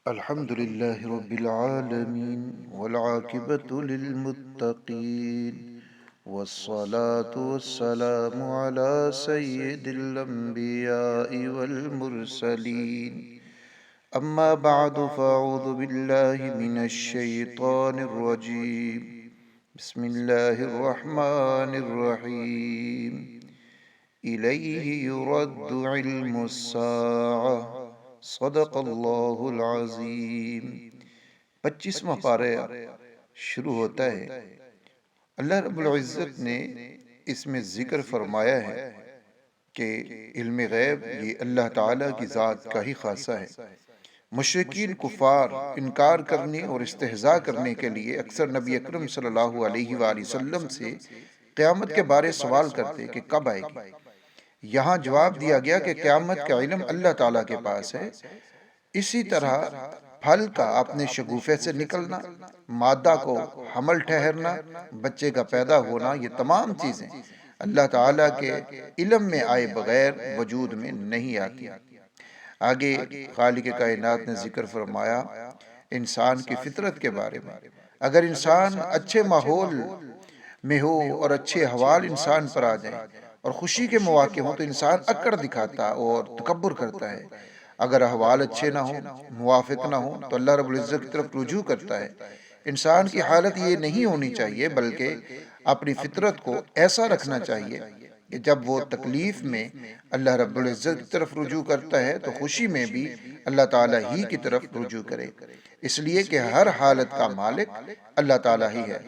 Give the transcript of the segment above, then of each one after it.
الحمد لله رب العالمين والعاقبة للمتقين والصلاة والسلام على سيد الأنبياء والمرسلين أما بعد فأعوذ بالله من الشيطان الرجيم بسم الله الرحمن الرحيم إليه يرد علم الساعة صدق اللہ العظیم۔ 25واں پارہ شروع ہوتا ہے۔ اللہ رب العزت نے اس میں ذکر فرمایا ہے کہ علم غیب یہ اللہ تعالیٰ کی ذات کا ہی خاصہ ہے۔ مشرکین کفار انکار کرنے اور استہزاء کرنے کے لیے اکثر نبی اکرم صلی اللہ علیہ وآلہ وسلم سے قیامت کے بارے سوال کرتے کہ کب آئے گی۔ یہاں جواب دیا گیا کہ قیامت کا علم اللہ تعالیٰ کے پاس ہے۔ اسی طرح پھل کا اپنے شگوفے سے نکلنا، مادہ کو حمل ٹھہرنا، بچے کا پیدا ہونا، یہ تمام چیزیں اللہ تعالیٰ کے علم میں آئے بغیر وجود میں نہیں آتی۔ آگے خالق کائنات نے ذکر فرمایا انسان کی فطرت کے بارے میں۔ اگر انسان اچھے ماحول میں ہو اور اچھے حوال انسان پر آ جائیں اور خوشی کے مواقع ہوں تو انسان اکڑ دکھاتا اور تکبر کرتا ہے۔ اگر احوال اچھے نہ ہوں، موافق نہ ہوں تو اللہ رب العزت کی طرف رجوع کرتا ہے۔ انسان کی حالت یہ نہیں ہونی چاہیے، بلکہ اپنی فطرت کو ایسا رکھنا چاہیے کہ جب وہ تکلیف میں اللہ رب العزت کی طرف رجوع کرتا ہے تو خوشی میں بھی اللہ تعالیٰ ہی کی طرف رجوع کرے، اس لیے کہ ہر حالت کا مالک اللہ تعالیٰ ہی ہے۔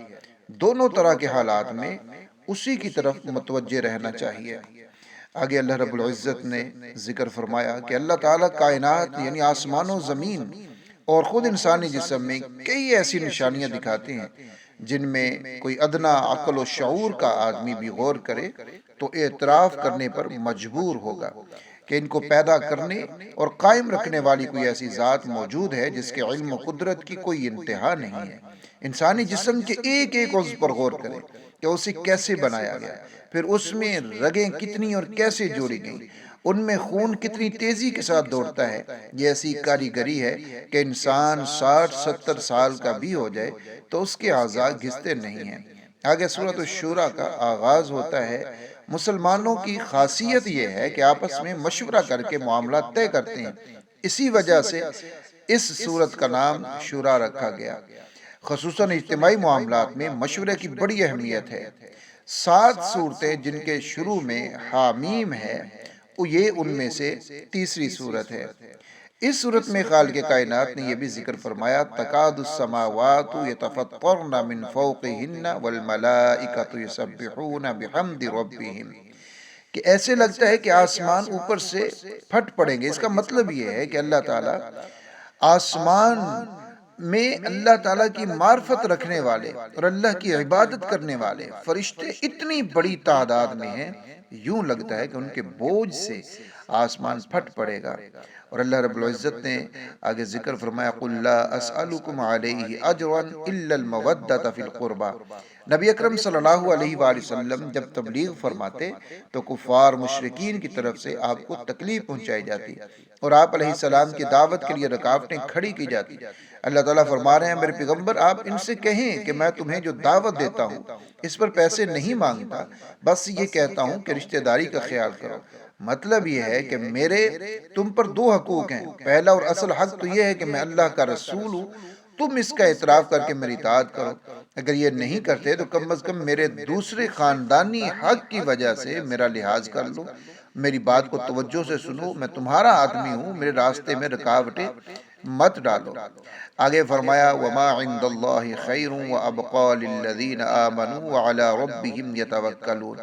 دونوں طرح کے حالات میں اسی کی طرف متوجہ رہنا چاہیے۔ آگے اللہ رب العزت نے ذکر فرمایا کہ اللہ تعالیٰ کائنات یعنی آسمان و زمین اور خود انسانی جسم میں کئی ایسی نشانیاں دکھاتے ہیں جن میں کوئی ادنا عقل و شعور کا آدمی بھی غور کرے تو اعتراف کرنے پر مجبور ہوگا کہ ان کو پیدا کرنے اور قائم رکھنے والی کوئی ایسی ذات موجود ہے جس کے علم و قدرت کی کوئی انتہا نہیں ہے۔ انسانی جسم کے ایک ایک عضو پر غور کریں کہ اسے کیسے بنایا گیا، پھر اس میں رگیں کتنی اور کیسے جوڑی گئیں، ان میں خون کتنی تیزی کے ساتھ دوڑتا ہے۔ یہ ایسی کاریگری ہے کہ انسان 60-70 سال کا بھی ہو جائے تو اس کے اعضاء گھستے نہیں ہیں۔ آگے سورۃ الشورى کا آغاز ہوتا ہے۔ مسلمانوں کی خاصیت یہ ہے کہ آپس میں مشورہ کر کے معاملات طے کرتے ہیں، اسی وجہ سے اس سورت کا نام شورا رکھا گیا۔ خصوصاً اجتماعی معاملات میں مشورے کی بڑی اہمیت ہے۔ 7 سورتیں جن کے شروع میں حامیم ہے، یہ ان میں سے تیسری سورت ہے۔ اس سورت میں خالق کائنات نے یہ بھی ذکر فرمایا تکاد السماوات یتفطرن من فوقہن والملائکۃ یسبحون بحمد ربہم، کہ ایسے لگتا ہے کہ آسمان اوپر سے پھٹ پڑیں گے۔ اس کا مطلب یہ ہے کہ اللہ تعالیٰ آسمان میں اللہ تعالیٰ کی معرفت رکھنے والے اور اللہ کی عبادت کرنے والے فرشتے اتنی بڑی تعداد میں ہیں، یوں لگتا ہے کہ ان کے بوجھ سے آسمان پھٹ پڑے گا۔ اور اللہ رب العزت نے آگے ذکر فرمایا قُلْ لَا أَسْأَلُكُمْ عَلَيْهِ أَجْرًا إِلَّا الْمَوَدَّةَ فِي الْقُرْبَى۔ نبی اکرم صلی اللہ علیہ وآلہ وسلم جب تبلیغ فرماتے تو کفار مشرکین کی طرف سے آپ کو تکلیف پہنچائی جاتی اور آپ علیہ السلام کی دعوت کے لیے رکاوٹیں کھڑی کی جاتی۔ اللہ تعالیٰ فرما رہے ہیں میرے پیغمبر آپ ان سے کہیں کہ میں تمہیں جو دعوت دیتا ہوں اس پر پیسے نہیں مانگتا، بس یہ کہتا ہوں کہ رشتہ داری کا خیال کرو۔ مطلب یہ ہے کہ میرے تم پر 2 حقوق ہیں۔ پہلا اور اصل حق تو یہ ہے کہ میں اللہ کا رسول ہوں، تم اس کا اعتراف کر کے میری اطاعت کرو۔ اگر یہ نہیں کرتے تو کم از کم میرے دوسرے خاندانی حق کی وجہ سے میرا لحاظ کر لو، میری بات کو توجہ سے سنو، میں تمہارا آدمی ہوں، میرے راستے میں رکاوٹیں مت ڈالو۔ آگے فرمایا وَمَا عِندَ اللَّهِ خَيْرٌ وَأَبْقَىٰ لِلَّذِينَ آمَنُوا وَعَلَىٰ رَبِّهِمْ يَتَوَكَّلُونَ،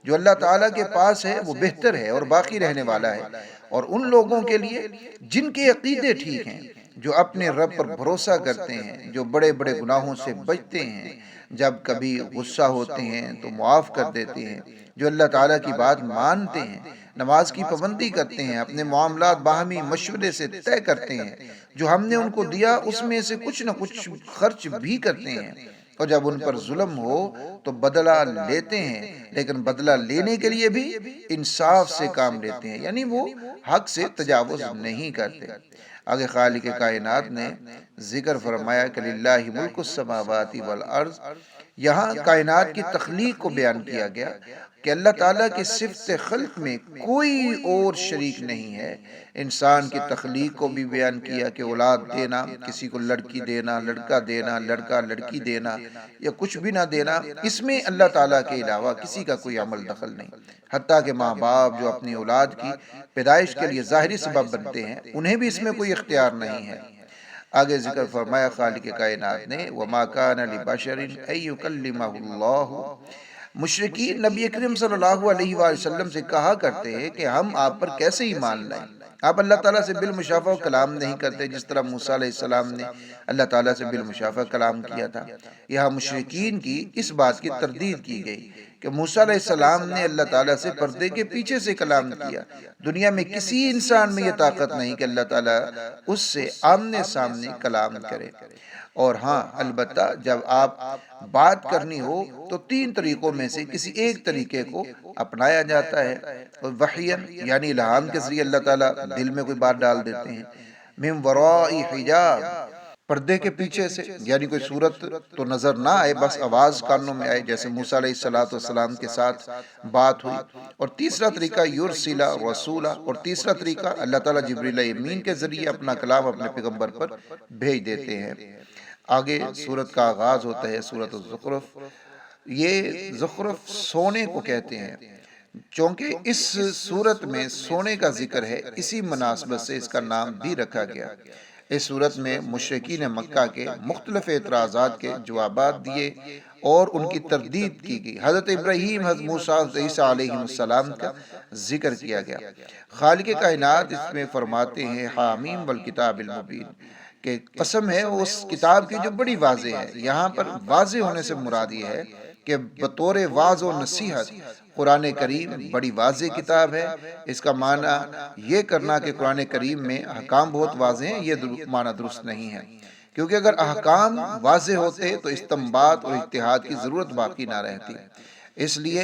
جو اللہ تعالیٰ کے پاس ہے وہ بہتر ہے اور باقی رہنے والا ہے، اور ان لوگوں کے لیے جن کے عقیدے ٹھیک ہیں، جو اپنے رب پر بھروسہ کرتے ہیں، جو بڑے بڑے گناہوں سے بچتے ہیں، جب کبھی غصہ ہوتے ہیں تو معاف کر دیتے ہیں، جو اللہ تعالیٰ کی بات مانتے ہیں، نماز کی پابندی کرتے ہیں، اپنے معاملات باہمی مشورے سے طے کرتے ہیں، جو ہم نے ان کو دیا اس میں سے کچھ نہ کچھ خرچ بھی کرتے ہیں، اور جب ان پر ظلم ہو تو بدلہ لیتے ہیں، لیکن بدلہ لینے کے لیے بھی انصاف سے کام لیتے ہیں، یعنی وہ حق سے تجاوز نہیں کرتے۔ آگے خالق کائنات نے ذکر فرمایا کہ للہ ملک السماوات والارض، یہاں کائنات کی تخلیق کو بیان کیا گیا کہ اللہ تعالیٰ کی صفت خلق میں کوئی اور شریک نہیں ہے۔ انسان کی تخلیق کو بھی بیان کیا کہ اولاد دینا، کسی کو لڑکی دینا، لڑکا دینا، لڑکا لڑکی دینا یا کچھ بھی نہ دینا، اس میں اللہ تعالیٰ کے علاوہ کسی کا کوئی عمل دخل نہیں۔ حتیٰ کہ ماں باپ جو اپنی اولاد کی پیدائش کے لیے ظاہری سبب بنتے ہیں، انہیں بھی اس میں کوئی اختیار نہیں ہے۔ آگے ذکر فرمایا خالق کائنات نے وَمَا كَانَ لِبَشَرٍ أَن يُكَلِّمَهُ اللَّهُ، مشرکین نبی کریم صلی اللہ علیہ وآلہ وسلم سے کہا کرتے ہیں کہ ہم آپ پر کیسے ایمان لائیں، آپ اللہ تعالیٰ سے بالمشافہ کلام نہیں کرتے جس طرح موسیٰ علیہ السلام نے اللہ تعالیٰ سے بالمشافہ کلام کیا تھا۔ یہاں مشرکین کی اس بات کی تردید کی گئی کہ موسیٰ علیہ السلام نے اللہ تعالیٰ سے پردے کے پیچھے سے کلام کیا۔ دنیا میں کسی انسان میں یہ طاقت نہیں کہ اللہ تعالیٰ اس سے آمنے سامنے کلام کرے۔ اور ہاں البتہ جب آپ بات کرنی ہو تو تین طریقوں میں سے کسی ایک طریقے کو اپنایا جاتا ہے۔ وحیًا یعنی الہام کے ذریعے اللہ تعالیٰ دل میں کوئی بات ڈال دیتے ہیں، من وراء حجاب پردے کے پیچھے سے، یعنی کوئی صورت تو نظر نہ آئے، بس آواز کانوں میں آئے، جیسے موسیٰ علیہ السلام کے ساتھ بات ہوئی۔ اور تیسرا طریقہ یرسل رسولا، اور تیسرا طریقہ اللہ تعالیٰ جبریل امین کے ذریعے اپنا کلام اپنے پیغمبر پر بھیج دیتے ہیں۔ آگے سورت کا آغاز ہوتا ہے سورت الزخرف۔ یہ زخرف سونے کو کہتے ہیں، چونکہ اس سورت میں سونے کا ذکر ہے، اسی مناسبت سے اس کا نام بھی رکھا گیا۔ اس صورت میں مشرکین مکہ کے مختلف اعتراضات کے جوابات دیے اور ان کی تردید کی گئی۔ حضرت ابراہیم، حضرت موسیٰ، حضرت عیسیٰ علیہ السلام کا ذکر کیا گیا۔ خالق کائنات اس میں فرماتے ہیں حامیم والکتاب المبین، کہ قسم ہے اس کتاب کی جو بڑی واضح ہے۔ یہاں پر واضح ہونے سے مراد یہ ہے کہ بطور واعظ و نصیحت قرآن کریم بڑی واضح کتاب ہے۔ اس کا معنی یہ کرنا کہ قرآن کریم میں احکام بہت واضح ہیں، یہ معنی درست نہیں ہے، کیونکہ اگر احکام واضح ہوتے تو استنباط اور اجتہاد کی ضرورت باقی نہ رہتی، اس لیے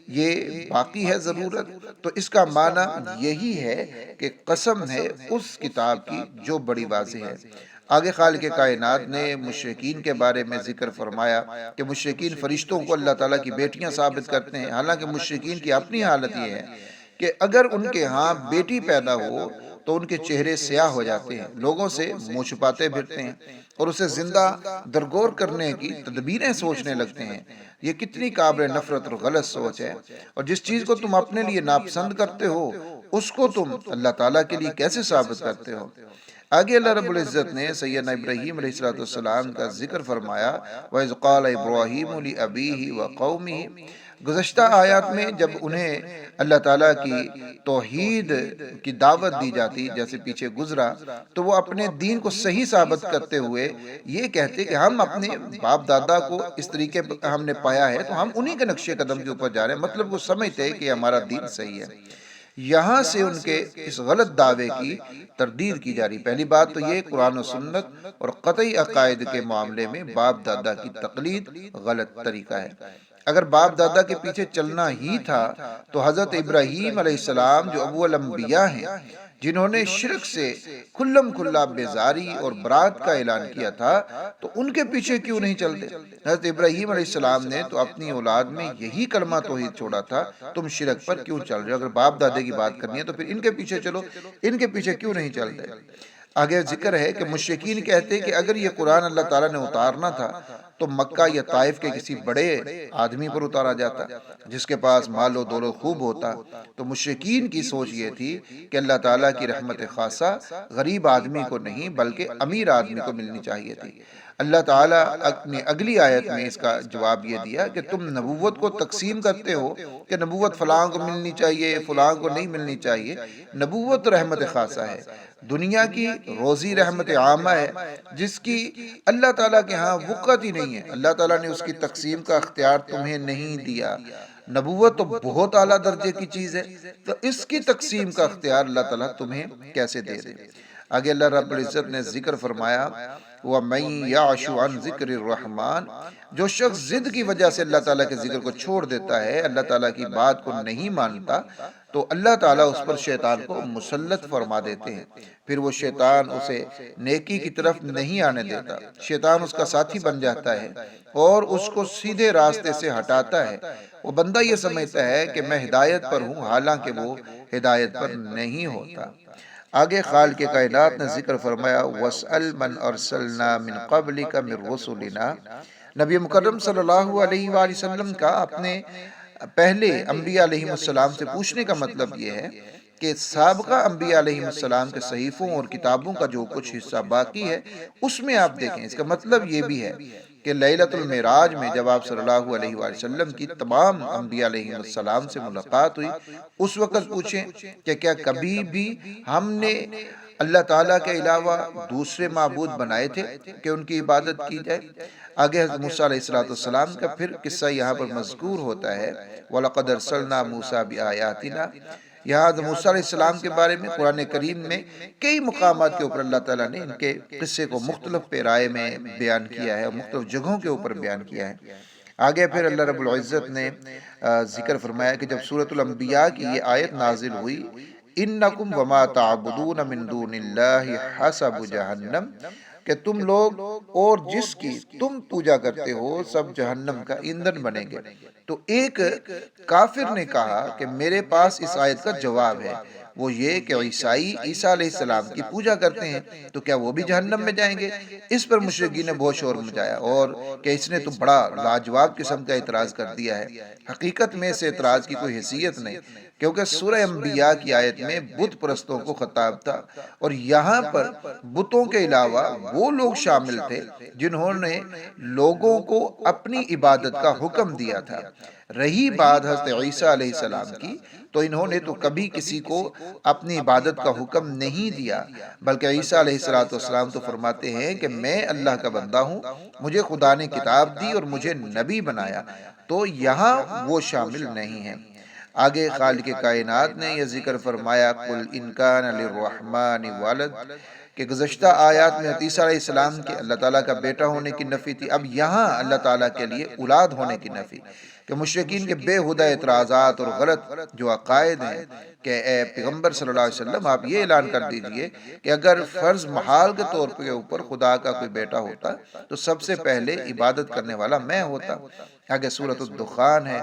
یہ باقی ہے ضرورت۔ تو اس کا معنی یہی ہے کہ قسم ہے اس کتاب کی جو بڑی واضح ہے۔ آگے خالق کائنات نے مشرکین کے بارے میں ذکر فرمایا کہ مشرکین فرشتوں کو اللہ تعالیٰ کی بیٹیاں ثابت کرتے ہیں، حالانکہ مشرکین کی اپنی حالت یہ ہے کہ اگر ان کے ہاں بیٹی پیدا ہو تو ان کے چہرے سیاہ ہو جاتے ہیں، لوگوں سے منہ چھپاتے پھرتے ہیں اور اسے زندہ درگور کرنے کی تدبیریں سوچنے لگتے ہیں۔ یہ کتنی قابل نفرت اور غلط سوچ ہے، اور جس چیز کو تم اپنے لیے ناپسند کرتے ہو اس کو تم اللہ تعالیٰ کے لیے کیسے ثابت کرتے ہو۔ آگے اللہ رب العزت نے سیدنا ابراہیم علیہ السلام کا ذکر فرمایا وَإِذْ قَالَ إِبْرَاهِيمُ لِأَبِيهِ وَقَوْمِهِ۔ گزشتہ آیات میں جب انہیں اللہ تعالیٰ کی توحید کی دعوت دی جاتی جیسے پیچھے گزرا، تو وہ اپنے دین کو صحیح ثابت کرتے ہوئے یہ کہتے کہ ہم اپنے باپ دادا کو اس طریقے ہم نے پایا ہے تو ہم انہی کے نقش قدم کے اوپر جا رہے ہیں، مطلب وہ سمجھتے کہ ہمارا دین صحیح ہے۔ یہاں سے ان کے اس غلط دعوے کی تردید کی جا رہی۔ پہلی بات تو یہ قرآن و سنت اور قطعی عقائد کے معاملے میں باپ دادا کی تقلید غلط طریقہ ہے۔ اگر باپ دادا کے پیچھے چلنا ہی تھا تو حضرت ابراہیم علیہ السلام جو ابو الانبیاء ہیں، جنہوں نے شرک سے کھلم کھلا بیزاری اور برات کا اعلان کیا تھا، تو ان کے پیچھے کیوں نہیں چلتے؟ حضرت ابراہیم علیہ السلام نے تو اپنی اولاد میں یہی کلمہ توحید چھوڑا تھا، تم شرک پر کیوں چل رہے ہو؟ اگر باپ دادے کی بات کرنی ہے تو پھر ان کے پیچھے چلو، ان کے پیچھے کیوں نہیں چلتے؟ آگے ذکر ہے کہ مشرکین کہتے کہ اگر یہ قرآن اللہ تعالیٰ نے اتارنا تھا تو مکہ یا طائف کے کسی بڑے آدمی پر اتارا جاتا جس کے پاس مال و دولت خوب ہوتا۔ تو مشرکین کی سوچ یہ تھی کہ اللہ تعالیٰ کی رحمت خاصہ غریب آدمی کو نہیں بلکہ امیر آدمی کو ملنی چاہیے تھی۔ اللہ تعالیٰ نے اگلی آیت میں اس کا جواب یہ دیا کہ تم نبوت کو تقسیم کرتے ہو کہ نبوت فلاں کو ملنی چاہیے فلاں کو نہیں ملنی چاہیے۔ نبوت رحمت خاصہ ہے، دنیا کی روزی رحمت عامہ ہے، جس کی اللہ تعالیٰ کے ہاں وقت ہی نہیں ہے۔ اللہ تعالیٰ نے اس کی تقسیم کا اختیار تمہیں نہیں دیا۔ نبوت تو بہت اعلیٰ درجے کی چیز ہے، تو اس کی تقسیم کا اختیار اللہ تعالیٰ تمہیں کیسے دے دے؟ آگے اللہ رب العزت نے ذکر فرمایا وَمَن يَعْشُ عَن ذِكْرِ الرَّحْمَنِ، جو شخص ضد کی وجہ سے اللہ تعالیٰ کے ذکر کو چھوڑ دیتا ہے، اللہ تعالیٰ کی بات کو نہیں مانتا، تو اللہ تعالیٰ اس پر شیطان کو مسلط فرما دیتے ہیں، پھر وہ شیطان اسے نیکی کی طرف نہیں آنے دیتا، شیطان اس کا ساتھی بن جاتا ہے اور اس کو سیدھے راستے سے ہٹاتا ہے۔ وہ بندہ یہ سمجھتا ہے کہ میں ہدایت پر ہوں، حالانکہ وہ ہدایت پر نہیں ہوتا۔ آگے خالق کائنات نے ذکر فرمایا وَاسْأَلْ مَنْ أَرْسَلْنَا مِنْ قَبْلِكَ مِنْ رُسُلِنَا۔ نبی مکرم صلی اللہ علیہ وآلہ وسلم کا اپنے پہلے انبیاء علیہ السلام سے پوچھنے کا مطلب یہ ہے کہ سابقہ انبیاء علیہ السلام کے صحیفوں اور کتابوں کا جو کچھ حصہ باقی ہے اس میں آپ دیکھیں۔ اس کا مطلب یہ بھی ہے کہ لیلۃ المعراج میں جب آپ صلی اللہ علیہ وآلہ وسلم کی تمام انبیاء علیہ السلام سے ملاقات ہوئی، اس وقت پوچھیں کہ کیا کبھی بھی ہم نے اللہ تعالیٰ کے علاوہ دوسرے معبود بنائے تھے کہ ان کی عبادت کی جائے؟ آگے حضرت موسیٰ علیہ السلام کا پھر قصہ یہاں پر مذکور ہوتا ہے وَلَقَدْ أَرْسَلْنَا مُوسَىٰ بِآيَاتِنَا۔ یہاں حضرت موسیٰ علیہ السلام کے بارے میں قرآن کریم میں کئی مقامات کے اوپر اللہ تعالیٰ نے ان کے قصے کو مختلف پیرائے میں بیان کیا ہے اور مختلف جگہوں کے اوپر بیان کیا ہے۔ آگے پھر اللہ رب العزت نے ذکر فرمایا کہ جب سورۃ الانبیاء کی یہ آیت نازل ہوئی انکم وما تعبدون من دون اللہ حسب جہنم، کہ تم لوگ اور جس کی تم پوجا کرتے ہو سب جہنم کا ایندھن بنیں گے۔ تو ایک کافر نے کہا کہ میرے پاس اس آیت کا جواب ہے، وہ یہ کہ عیسیٰ علیہ السلام کی پوجا کرتے ہیں تو کیا وہ بھی جہنم میں جائیں گے؟ اس پر مشرکین نے بہت شور مچایا اور کہ اس نے تو بڑا لاجواب قسم کا اعتراض کر دیا ہے۔ حقیقت میں اس اعتراض کی کوئی حیثیت نہیں، کیونکہ سورہ انبیاء کی آیت میں بت پرستوں کو خطاب تھا اور یہاں پر بتوں کے علاوہ وہ لوگ شامل تھے جنہوں نے لوگوں کو اپنی عبادت کا حکم دیا تھا۔ رہی بات حضرت عیسیٰ علیہ السلام کی، تو انہوں نے تو کبھی کسی کو اپنی عبادت کا حکم نہیں دیا، بلکہ عیسیٰ علیہ السلام تو فرماتے ہیں کہ میں اللہ کا بندہ ہوں، مجھے خدا نے کتاب دی اور مجھے نبی بنایا، تو یہاں وہ شامل نہیں ہیں۔ آگے خالق کائنات نے یہ ذکر فرمایا قُلْ إِنْ كَانَ لِلرَّحْمَٰنِ وَلَدٌ، کہ گزشتہ آیات میں عیسیٰ علیہ السلام کے اللہ تعالیٰ کا بیٹا ہونے کی نفی تھی، اب یہاں اللہ تعالیٰ کے لیے اولاد ہونے کی نفی، کہ مشرکین کے بے ہدہ اعتراضات اور غلط جو عقائد ہیں کہ اے پیغمبر صلی اللہ علیہ وسلم آپ یہ اعلان کر دیجئے کہ اگر فرض محال کے طور پہ اوپر خدا کا کوئی بیٹا ہوتا تو سب سے پہلے عبادت کرنے والا میں ہوتا۔ آگے سورۃ الدخان ہے۔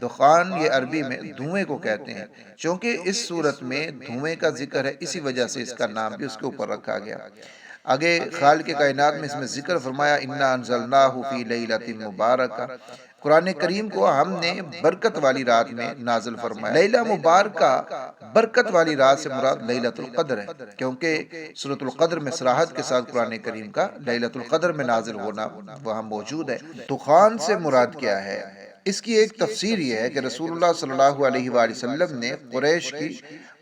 دخان یہ عربی میں دھوئیں کو کہتے ہیں، چونکہ اس صورت میں دھوئیں کا ذکر ہے اسی وجہ سے اس کا نام بھی اس کے اوپر رکھا گیا۔ آگے خالق کائنات میں اس میں ذکر فرمایا اِنَّا أَنزَلْنَاهُ فِي لَيْلَةٍ مُبَارَكَةٍ، قرآن کریم کو ہم نے برکت والی رات میں نازل فرمایا۔ لیلہ مبارکہ برکت والی رات سے مراد لیلۃ القدر ہے، کیونکہ سورۃ القدر میں صراحت کے ساتھ قرآن کریم کا لیلۃ القدر میں نازل ہونا وہاں موجود ہے۔ دخان سے مراد کیا ہے؟ اس کی ایک تفسیر یہ ہے کہ رسول اللہ صلی اللہ علیہ وآلہ وسلم نے قریش کی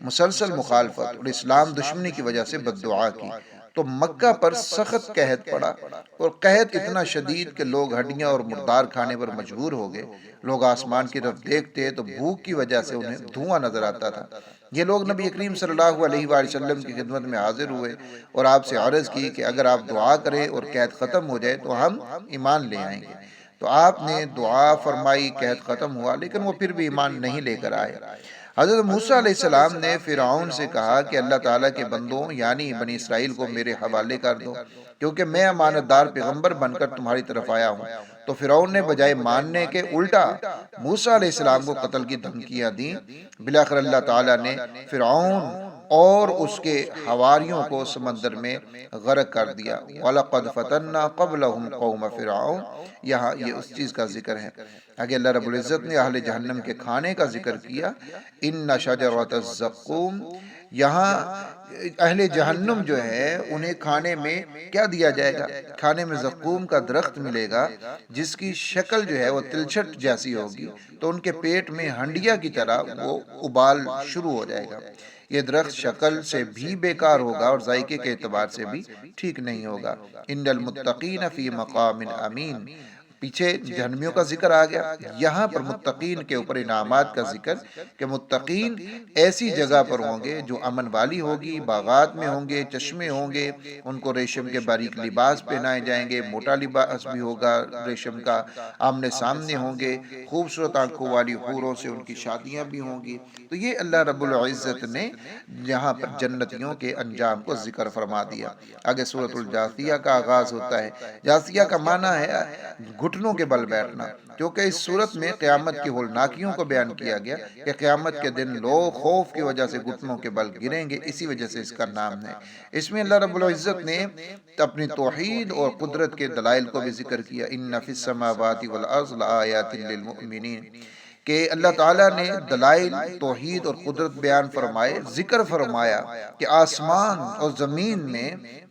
مسلسل مخالفت اور اسلام دشمنی کی وجہ سے بد دعا کی تو مکہ پر سخت قحط پڑا، اور قحط اتنا شدید کہ لوگ ہڈیاں اور مردار کھانے پر مجبور ہو گئے۔ لوگ آسمان کی طرف دیکھتے تو بھوک کی وجہ سے انہیں دھواں نظر آتا تھا۔ یہ لوگ نبی کریم صلی اللہ علیہ وآلہ وسلم کی خدمت میں حاضر ہوئے اور آپ سے عرض کی کہ اگر آپ دعا کریں اور قحط ختم ہو جائے تو ہم ایمان لے آئیں گے۔ تو آپ نے دعا فرمائی، قحط ختم ہوا، لیکن وہ پھر بھی ایمان نہیں لے کر آئے۔ حضرت موسیٰ علیہ السلام نے فرعون سے کہا کہ اللہ تعالیٰ کے بندوں یعنی بنی اسرائیل کو میرے حوالے کر دو، کیونکہ میں امانت دار پیغمبر بن کر تمہاری طرف آیا ہوں۔ تو فرعون نے بجائے ماننے کے الٹا موسیٰ علیہ السلام کو قتل کی دھمکیاں دیں۔ بالآخر اللہ تعالیٰ نے فرعون اور اس کے حواریوں کو سمندر میں غرق کر دیا۔ وَلَقَدْ فَتَنَّا قَبْلَهُمْ قَوْمَ فِرْعَوْنَ، یہاں یہ اس چیز کا ذکر ہے۔ آگے اللہ رب العزت نے اہل جہنم کے کھانے کا ذکر کیا اِنَّ شَجَرَةَ الزَّقُّومِ، یہاں اہل جہنم جو ہے انہیں کھانے میں کیا دیا جائے گا؟ کھانے میں زقوم کا درخت ملے گا جس کی شکل جو ہے وہ تلچھٹ جیسی ہوگی، تو ان کے پیٹ میں ہنڈیا کی طرح وہ ابال شروع ہو جائے گا۔ یہ درخت شکل سے بھی بیکار ہوگا اور ذائقے کے اعتبار سے بھی ٹھیک نہیں ہوگا۔ ان المتقین فی مقام امین، پیچھے جہنمیوں کا ذکر آ گیا، یہاں پر متقین کے اوپر انعامات کا ذکر کہ متقین ایسی جگہ پر ہوں گے جو امن والی ہوگی، باغات میں ہوں گے، چشمے ہوں گے، ان کو ریشم کے باریک لباس پہنائے جائیں گے، موٹا لباس بھی ہوگا ریشم کا، آمنے سامنے ہوں گے، خوبصورت آنکھوں والی حوروں سے ان کی شادیاں بھی ہوں گی۔ تو یہ اللہ رب العزت نے یہاں پر جنتیوں کے انجام کو ذکر فرما دیا۔ آگے سورۃ الجاثیہ کا آغاز ہوتا ہے۔ جاثیہ کا معنی ہے گھٹنوں کے بل بیٹھنا، کیونکہ اس صورت میں قیامت کی ہولناکیوں کو بیان کیا گیا کہ قیامت کے دن لوگ خوف کی وجہ سے گھٹنوں کے بل گریں گے، اسی وجہ سے اس کا نام ہے۔ اس میں اللہ رب العزت نے اپنی توحید اور قدرت کے دلائل کو بھی ذکر کیا، ان فی السماوات والارض لآیات للمؤمنین، کہ اللہ تعالیٰ نے دلائل توحید اور قدرت بیان فرمائے، ذکر فرمایا کہ آسمان اور زمین میں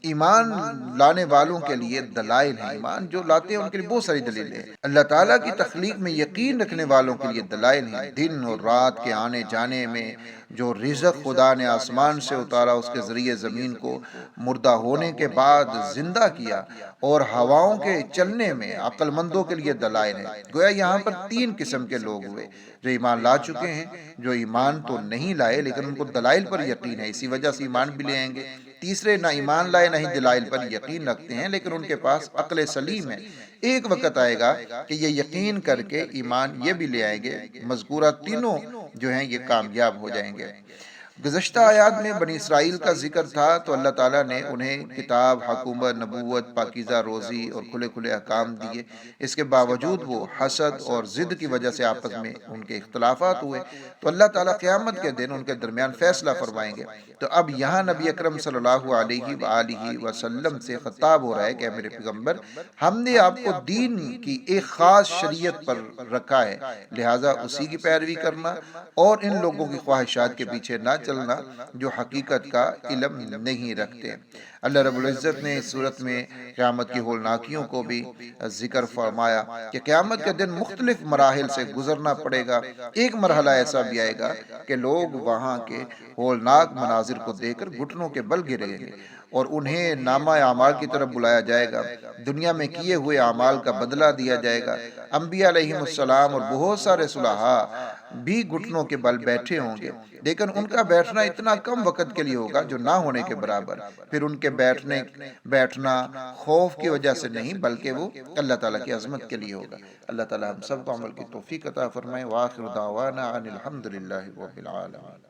ایمان لانے والوں کے لیے دلائل ہیں، ایمان جو لاتے ہیں ان کے لیے بہت ساری دلیلیں ہیں۔ اللہ تعالیٰ کی تخلیق میں یقین رکھنے والوں کے لیے دلائل ہیں، دن اور رات کے آنے جانے میں، جو رزق خدا نے آسمان سے اتارا اس کے ذریعے زمین کو مردہ ہونے کے بعد زندہ کیا، اور ہواؤں کے چلنے میں عقل مندوں کے لیے دلائل ہیں۔ گویا یہاں پر تین قسم کے لوگ ہوئے، جو ایمان لا چکے ہیں، جو ایمان تو نہیں لائے لیکن ان کو دلائل پر یقین ہے، اسی وجہ سے ایمان بھی لے آئیں گے۔ تیسرے نہ ایمان لائے نہ ہی دلائل پر یقین رکھتے ہیں لیکن ان کے پاس عقل سلیم ہے۔ ایک وقت آئے گا کہ یہ یقین کر کے ایمان یہ بھی لے آئیں گے، مذکورہ تینوں جو ہیں یہ کامیاب ہو جائیں گے۔ گزشتہ آیات میں بنی اسرائیل کا ذکر تھا تو اللہ تعالیٰ نے انہیں کتاب، حکومت، نبوت، پاکیزہ روزی اور کھلے کھلے احکام دیے، اس کے باوجود وہ حسد اور ضد کی وجہ سے آپس میں ان کے اختلافات ہوئے، تو اللہ تعالیٰ قیامت کے دن ان کے درمیان فیصلہ فرمائیں گے۔ تو اب یہاں نبی اکرم صلی اللہ علیہ وآلہ وسلم سے خطاب ہو رہا ہے کہ میرے پیغمبر، ہم نے آپ کو دین کی ایک خاص شریعت پر رکھا ہے، لہٰذا اسی کی پیروی کرنا اور ان لوگوں کی خواہشات کے پیچھے نہ چلنا جو حقیقت کا علم نہیں رکھتے۔ اللہ رب العزت نے اس صورت میں قیامت کی ہولناکیوں کو بھی ذکر فرمایا کہ قیامت کے دن مختلف مراحل سے گزرنا پڑے گا۔ ایک مرحلہ ایسا بھی آئے گا کہ لوگ وہاں کے ہولناک مناظر کو دیکھ کر گھٹنوں کے بل گریں گے اور انہیں نامہ اعمال کی طرف بلایا جائے گا، دنیا میں کیے ہوئے اعمال کا بدلہ دیا جائے گا۔ انبیاء علیہ السلام اور بہت سارے صلحاء بھی گھٹنوں کے بل بیٹھے ہوں گے، لیکن ان کا بیٹھنا اتنا کم وقت کے لیے ہوگا جو نہ ہونے کے برابر، پھر ان کے بیٹھنا خوف کی وجہ سے نہیں بلکہ وہ اللہ تعالیٰ کی عظمت کے لیے ہوگا۔ اللہ تعالیٰ ہم سب کو عمل کی توفیق عطا فرمائے۔ وآخر دعوانا ان الحمد للہ رب العالمین۔